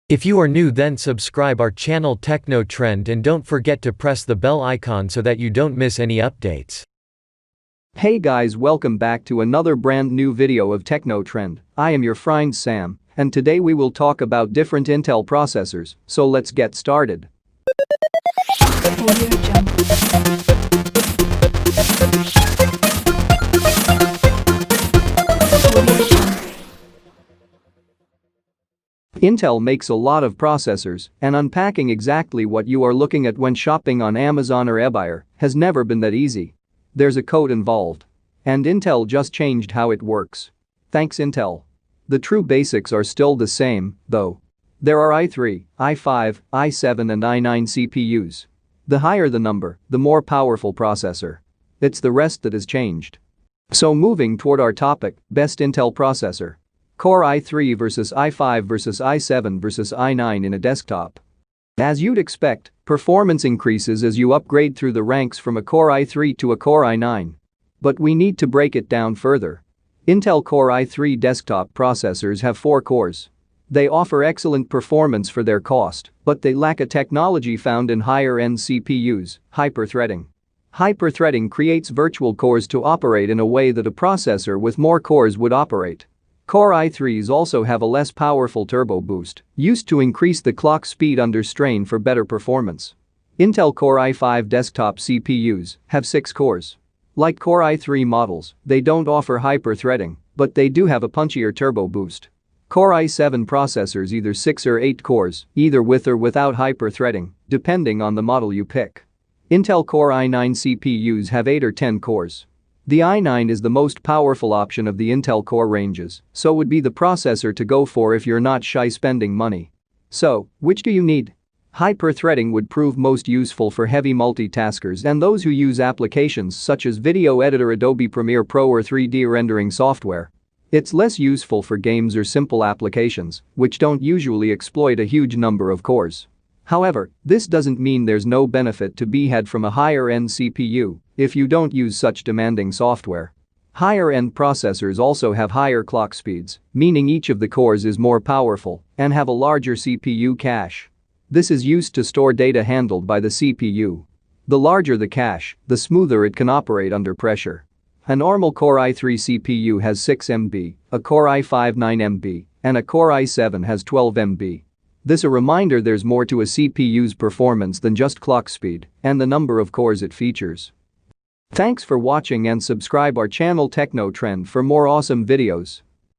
If you are new, then subscribe our channel Techno Trend and don't forget to press the bell icon so that you don't miss any updates. Hey guys, welcome back to another brand new video of Techno Trend. I am your friend Sam, and today we will talk about different Intel processors, so let's get started. Intel makes a lot of processors, and unpacking exactly what you are looking at when shopping on Amazon or eBay has never been that easy. There's a code involved. And Intel just changed how it works. Thanks Intel. The true basics are still the same, though. There are i3, i5, i7 and i9 CPUs. The higher the number, the more powerful processor. It's the rest that has changed. So moving toward our topic, best Intel processor. Core i3 versus i5 versus i7 versus i9 in a desktop. As you'd expect, performance increases as you upgrade through the ranks from a Core i3 to a Core i9. But we need to break it down further. Intel Core i3 desktop processors have 4 cores. They offer excellent performance for their cost, but they lack a technology found in higher-end CPUs, hyper-threading. Hyper-threading creates virtual cores to operate in a way that a processor with more cores would operate. Core i3s also have a less powerful turbo boost, used to increase the clock speed under strain for better performance. Intel Core i5 desktop CPUs have 6 cores. Like Core i3 models, they don't offer hyper-threading, but they do have a punchier turbo boost. Core i7 processors either 6 or 8 cores, either with or without hyper-threading, depending on the model you pick. Intel Core i9 CPUs have 8 or 10 cores. The i9 is the most powerful option of the Intel Core ranges, so would be the processor to go for if you're not shy spending money. So, which do you need? Hyper-threading would prove most useful for heavy multitaskers and those who use applications such as video editor Adobe Premiere Pro or 3D rendering software. It's less useful for games or simple applications, which don't usually exploit a huge number of cores. However, this doesn't mean there's no benefit to be had from a higher-end CPU if you don't use such demanding software. Higher-end processors also have higher clock speeds, meaning each of the cores is more powerful and have a larger CPU cache. This is used to store data handled by the CPU. The larger the cache, the smoother it can operate under pressure. A normal Core i3 CPU has 6 MB, a Core i5 9 MB, and a Core i7 has 12 MB. This a reminder there's more to a CPU's performance than just clock speed and the number of cores it features. Thanks for watching and subscribe our channel Techno Trend for more awesome videos.